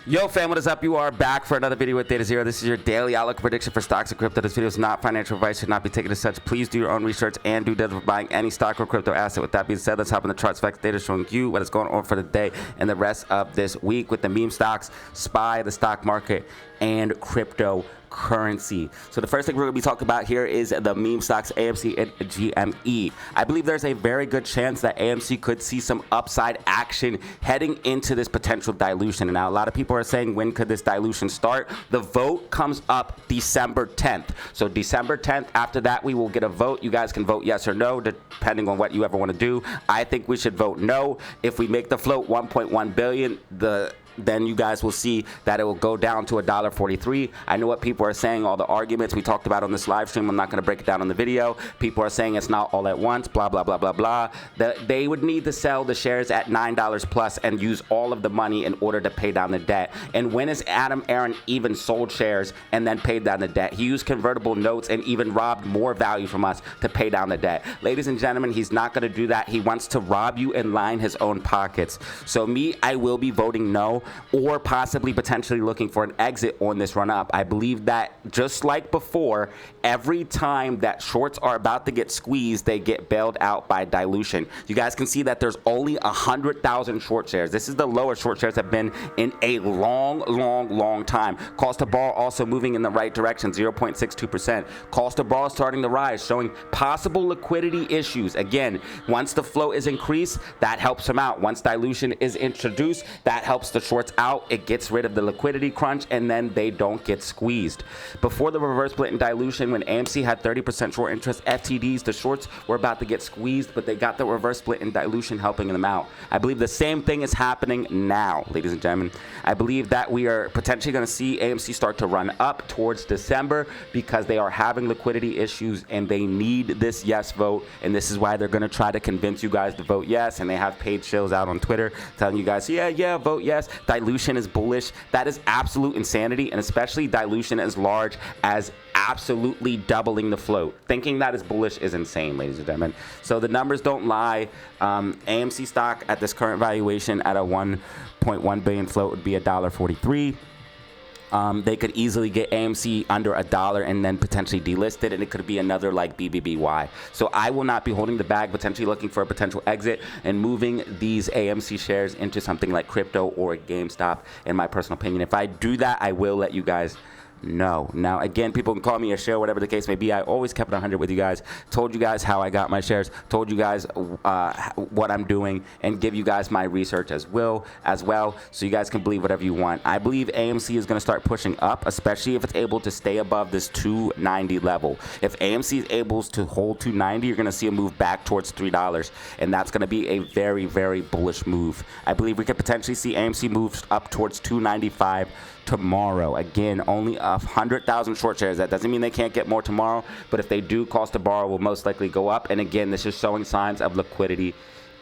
Yo fam, what is up? You are back for another video with Datazero. This is your daily outlook prediction for stocks and crypto. This video is not financial advice, should not be taken as such. Please do your own research and do that for buying any stock or crypto asset. With that being said, let's hop in the charts facts data showing you what is going on for the day and the rest of this week with the meme stocks, SPY, the stock market, and cryptocurrency. So the first thing we're going to be talking about here is the meme stocks AMC and GME. I believe there's a very good chance that AMC could see some upside action heading into this potential dilution. And now a lot of people are saying, when could this dilution start? The vote comes up December 10th. So December 10th, after that, we will get a vote. You guys can vote yes or no, depending on what you ever want to do. I think we should vote no. If we make the float 1.1 billion, then you guys will see that it will go down to $1.43. I know what people are saying, all the arguments we talked about on this live stream. I'm not going to break it down on the video. People are saying it's not all at once, blah, blah, blah, blah, blah. They would need to sell the shares at $9 plus and use all of the money in order to pay down the debt. And when has Adam Aaron even sold shares and then paid down the debt? He used convertible notes and even robbed more value from us to pay down the debt. Ladies and gentlemen, he's not going to do that. He wants to rob you and line his own pockets. So me, I will be voting no, or possibly potentially looking for an exit on this run up. I believe that just like before, every time that shorts are about to get squeezed, they get bailed out by dilution. You guys can see that there's only 100,000 short shares. This is the lowest short shares have been in a long time. Cost to borrow also moving in the right direction, 0.62%. Cost to borrow starting to rise, showing possible liquidity issues. Again, once the flow is increased, that helps them out. Once dilution is introduced, that helps the shorts out. It gets rid of the liquidity crunch, and then they don't get squeezed. Before the reverse split and dilution, when AMC had 30% short interest, FTDs, the shorts were about to get squeezed, but they got the reverse split and dilution helping them out. I believe the same thing is happening now, ladies and gentlemen. I believe that we are potentially going to see AMC start to run up towards December because they are having liquidity issues and they need this yes vote, and this is why they're going to try to convince you guys to vote yes, and they have paid shills out on Twitter telling you guys, yeah, vote yes. Dilution is bullish. That is absolute insanity, and especially dilution as large as absolutely doubling the float. Thinking that is bullish is insane, ladies and gentlemen. So the numbers don't lie. AMC stock at this current valuation at a 1.1 billion float would be $1.43. They could easily get AMC under $1 and then potentially delist it, and it could be another like BBBY. So I will not be holding the bag, potentially looking for a potential exit and moving these AMC shares into something like crypto or GameStop, in my personal opinion. If I do that, I will let you guys know. Now, again, people can call me a share, whatever the case may be. I always kept it 100 with you guys, told you guys how I got my shares, told you guys what I'm doing, and give you guys my research as well, so you guys can believe whatever you want. I believe AMC is going to start pushing up, especially if it's able to stay above this 290 level. If AMC is able to hold 290, you're going to see a move back towards $3, and that's going to be a very, very bullish move. I believe we could potentially see AMC move up towards 295 tomorrow. Again, only 100,000 short shares. That doesn't mean they can't get more tomorrow, but if they do, cost to borrow will most likely go up. And again, this is showing signs of liquidity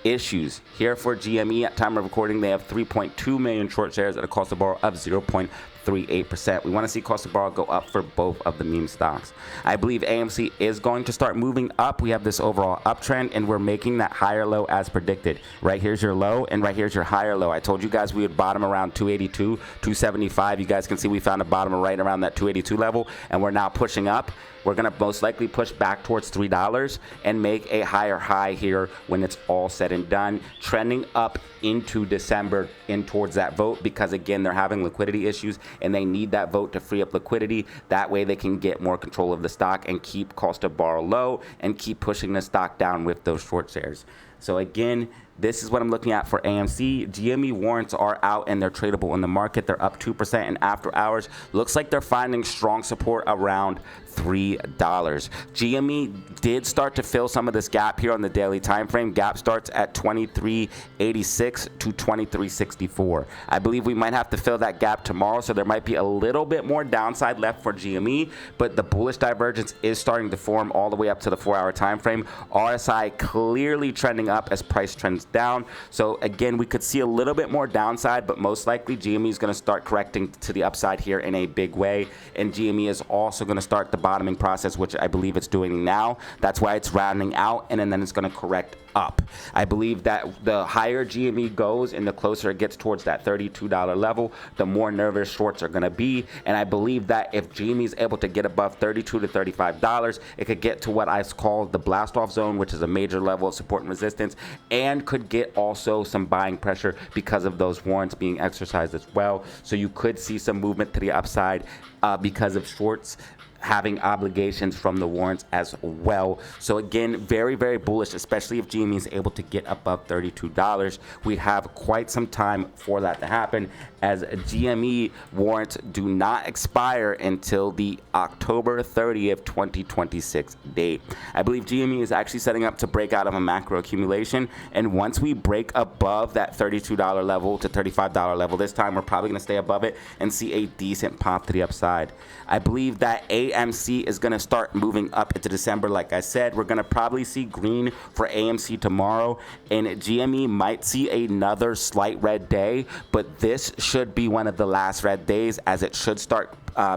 issues. Here for GME, at time of recording, they have 3.2 million short shares at a cost to borrow of 0.38%. We want to see cost to borrow go up for both of the meme stocks. I believe AMC is going to start moving up. We have this overall uptrend, and we're making that higher low as predicted. Right here's your low, and right here's your higher low. I told you guys we would bottom around 282, 275. You guys can see we found a bottom right around that 282 level, and we're now pushing up. We're going to most likely push back towards $3 and make a higher high here when it's all said and done, trending up into December in towards that vote, because again, they're having liquidity issues and they need that vote to free up liquidity. That way they can get more control of the stock and keep cost of borrow low and keep pushing the stock down with those short shares. So again, this is what I'm looking at for AMC. GME warrants are out and they're tradable in the market. They're up 2% in after hours. Looks like they're finding strong support around $3. GME did start to fill some of this gap here on the daily time frame. Gap starts at 23.86 to 23.64. I believe we might have to fill that gap tomorrow, so there might be a little bit more downside left for GME, but the bullish divergence is starting to form all the way up to the 4-hour time frame. RSI clearly trending up as price trends down. So again, we could see a little bit more downside, but most likely GME is going to start correcting to the upside here in a big way, and GME is also going to start the bottoming process, which I believe it's doing now. That's why it's rounding out, and then it's going to correct up. I believe that the higher GME goes and the closer it gets towards that $32 level, the more nervous shorts are going to be. And I believe that if GME is able to get above $32 to $35, it could get to what I call the blast off zone, which is a major level of support and resistance, and could get also some buying pressure because of those warrants being exercised as well. So you could see some movement to the upside because of shorts having obligations from the warrants as well. So again, very, very bullish, especially if GME is able to get above $32. We have quite some time for that to happen, as GME warrants do not expire until the October 30th, 2026 date. I believe GME is actually setting up to break out of a macro accumulation, and once we break above that $32 level to $35 level, this time we're probably going to stay above it and see a decent pop to the upside. I believe that AMC is going to start moving up into December. Like I said, we're going to probably see green for AMC tomorrow, and GME might see another slight red day, but this should be one of the last red days, as it should start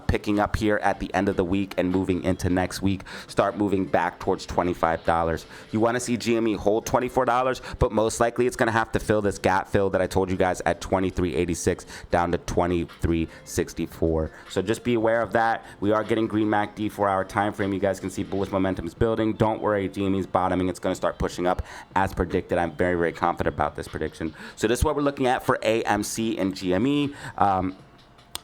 picking up here at the end of the week and moving into next week, start moving back towards $25. You want to see GME hold $24, but most likely it's going to have to fill this gap fill that I told you guys at $23.86 down to $23.64. So just be aware of that. We are getting green MACD 4-hour time frame. You guys can see bullish momentum is building. Don't worry, GME is bottoming. It's going to start pushing up as predicted. I'm very, very confident about this prediction. So this is what we're looking at for AMC and GME.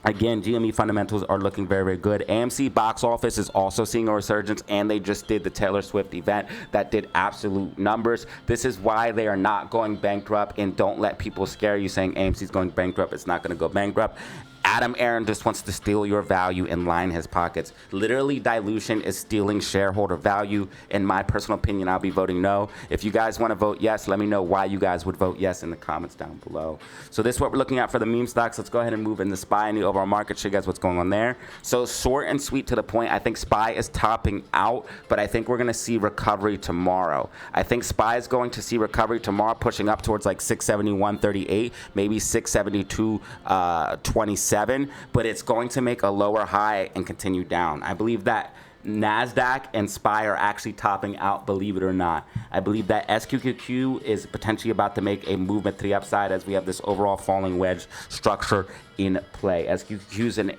Again, GME fundamentals are looking very, very good. AMC box office is also seeing a resurgence, and they just did the Taylor Swift event that did absolute numbers. This is why they are not going bankrupt, and don't let people scare you saying AMC is going bankrupt. It's not going to go bankrupt. Adam Aaron just wants to steal your value and line his pockets. Literally, dilution is stealing shareholder value. In my personal opinion, I'll be voting no. If you guys want to vote yes, let me know why you guys would vote yes in the comments down below. So this is what we're looking at for the meme stocks. Let's go ahead and move in the SPY and the overall market, show you guys what's going on there. So short and sweet to the point, I think SPY is topping out, but I think we're going to see recovery tomorrow. I think SPY is going to see recovery tomorrow, pushing up towards like 671.38, maybe 672.27. But it's going to make a lower high and continue down. I believe that NASDAQ and SPY are actually topping out, believe it or not. I believe that SQQQ is potentially about to make a movement to the upside, as we have this overall falling wedge structure in play. SQQQ is an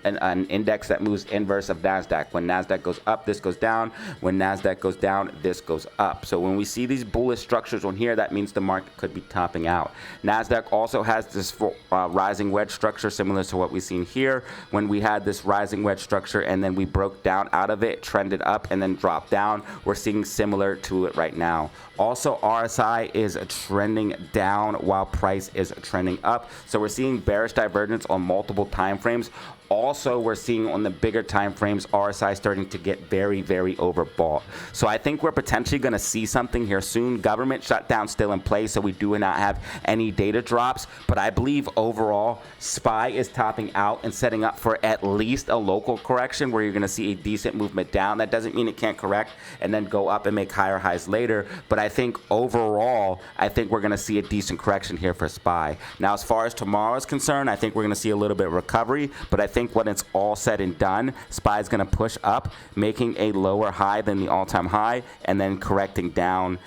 index that moves inverse of NASDAQ. When NASDAQ goes up, this goes down. When NASDAQ goes down, this goes up. So when we see these bullish structures on here, that means the market could be topping out. NASDAQ also has this rising wedge structure, similar to what we've seen here. When we had this rising wedge structure and then we broke down out of it, trended up and then dropped down, we're seeing similar to it right now. Also, RSI is trending down while price is trending up. So we're seeing bearish divergence on multiple time frames. Also, we're seeing on the bigger time frames, RSI starting to get very, very overbought. So I think we're potentially going to see something here soon. Government shutdown still in place, so we do not have any data drops. But I believe overall, SPY is topping out and setting up for at least a local correction where you're going to see a decent movement down. That doesn't mean it can't correct and then go up and make higher highs later. But I think overall, I think we're going to see a decent correction here for SPY. Now, as far as tomorrow is concerned, I think we're going to see a little bit of recovery. But I think when it's all said and done, SPY is going to push up, making a lower high than the all-time high, and then correcting down,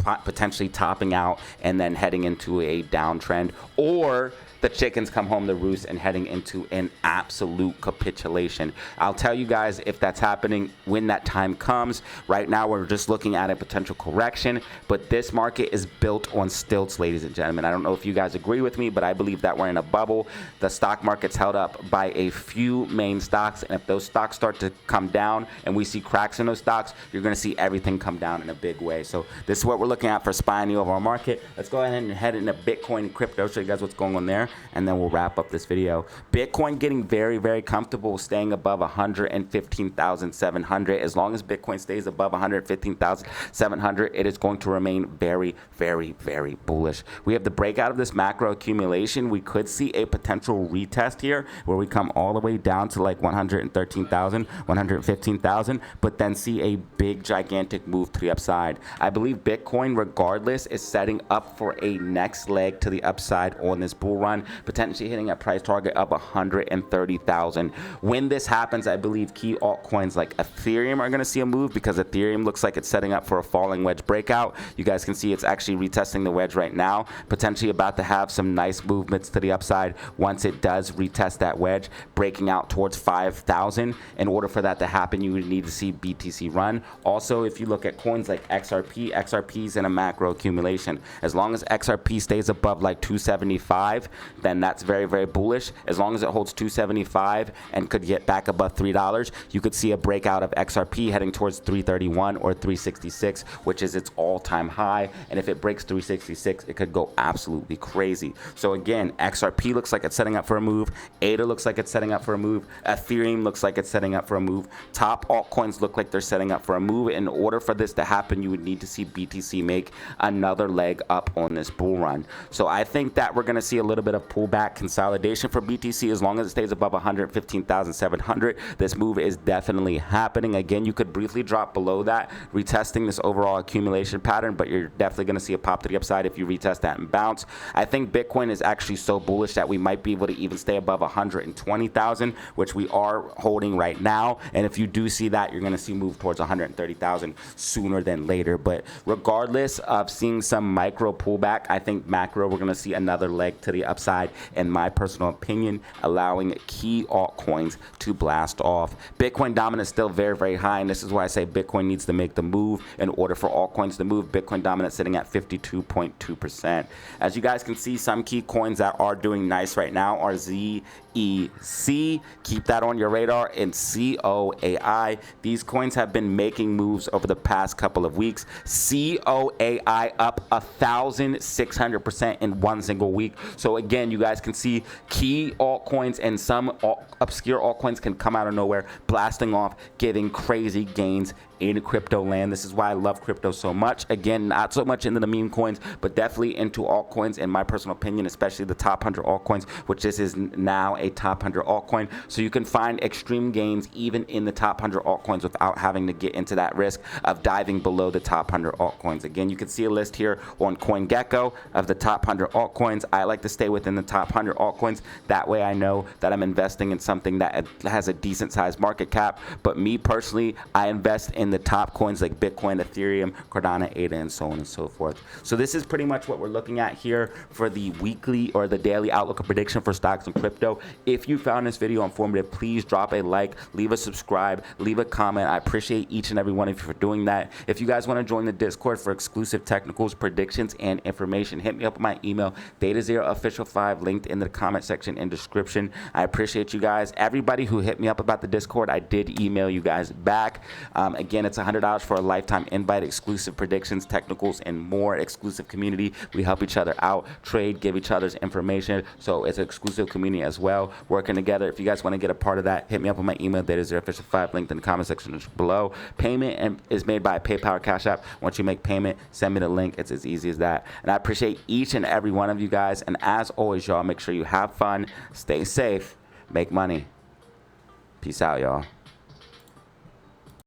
potentially topping out, and then heading into a downtrend, or the chickens come home to roost and heading into an absolute capitulation. I'll tell you guys if that's happening when that time comes. Right now, we're just looking at a potential correction, but this market is built on stilts, ladies and gentlemen. I don't know if you guys agree with me, but I believe that we're in a bubble. The stock market's held up by a few main stocks, and if those stocks start to come down and we see cracks in those stocks, you're going to see everything come down in a big way. So this is what we're looking at for SPY and the overall market. Let's go ahead and head into Bitcoin and crypto, show you guys what's going on there, and then we'll wrap up this video. Bitcoin getting very, very comfortable, staying above 115,700. As long as Bitcoin stays above 115,700, it is going to remain very, very, very bullish. We have the breakout of this macro accumulation. We could see a potential retest here where we come all the way down to like 113,000, 115,000, but then see a big, gigantic move to the upside. I believe Bitcoin, regardless, is setting up for a next leg to the upside on this bull run. run, potentially hitting a price target of 130,000. When this happens, I believe key altcoins like Ethereum are going to see a move, because Ethereum looks like it's setting up for a falling wedge breakout. You guys can see it's actually retesting the wedge right now, potentially about to have some nice movements to the upside once it does retest that wedge, breaking out towards 5,000. In order for that to happen, you would need to see BTC run. Also, if you look at coins like XRP is in a macro accumulation. As long as XRP stays above like 275, then that's very, very bullish. As long as it holds 275 and could get back above $3, you could see a breakout of XRP heading towards 331 or 366, which is its all-time high. And if it breaks 366, it could go absolutely crazy. So again, XRP looks like it's setting up for a move. ADA looks like it's setting up for a move. Ethereum looks like it's setting up for a move. Top altcoins look like they're setting up for a move. In order for this to happen, you would need to see BTC make another leg up on this bull run. So I think that we're going to see a little bit of pullback consolidation for BTC. As long as it stays above 115,700, this move is definitely happening. Again, you could briefly drop below that, retesting this overall accumulation pattern, but you're definitely going to see a pop to the upside if you retest that and bounce. I think Bitcoin is actually so bullish that we might be able to even stay above 120,000, which we are holding right now. And if you do see that, you're going to see move towards 130,000 sooner than later. But regardless of seeing some micro pullback, I think macro, we're going to see another leg to the upside, in my personal opinion, allowing key altcoins to blast off. Bitcoin dominance is still very, very high, and this is why I say Bitcoin needs to make the move in order for altcoins to move. Bitcoin dominance sitting at 52.2%. As you guys can see, some key coins that are doing nice right now are ZEC. Keep that on your radar, and COAI. These coins have been making moves over the past couple of weeks. COAI up 1,600% in one single week. So again, you guys can see key altcoins and some obscure altcoins can come out of nowhere, blasting off, giving crazy gains in crypto land. This is why I love crypto so much. Again, not so much into the meme coins, but definitely into altcoins, in my personal opinion, especially the top 100 altcoins, which this is now a top 100 altcoin. So you can find extreme gains even in the top 100 altcoins without having to get into that risk of diving below the top 100 altcoins. Again, you can see a list here on CoinGecko of the top 100 altcoins. I like to stay within the top 100 altcoins. That way I know that I'm investing in something that has a decent sized market cap. But me personally, I invest in the top coins like Bitcoin, Ethereum, Cardano, ADA, and so on and so forth. So this is pretty much what we're looking at here for the weekly or the daily outlook and prediction for stocks and crypto. If you found this video informative, please drop a like, leave a subscribe, leave a comment. I appreciate each and every one of you for doing that. If you guys want to join the Discord for exclusive technicals, predictions, and information, hit me up with my email, DataZeroOfficial5, linked in the comment section and description. I appreciate you guys. Everybody who hit me up about the Discord, I did email you guys back. Again, it's $100 for a lifetime invite, exclusive predictions, technicals, and more. Exclusive community. We help each other out, trade, give each other's information. So it's an exclusive community as well, working together. If you guys want to get a part of that, hit me up on my email, DataZeroOfficial5, linked in the comment section below. Payment is made by PayPal or Cash App. Once you make payment, send me the link. It's as easy as that. And I appreciate each and every one of you guys. And as always, y'all, make sure you have fun, stay safe, make money. Peace out, y'all.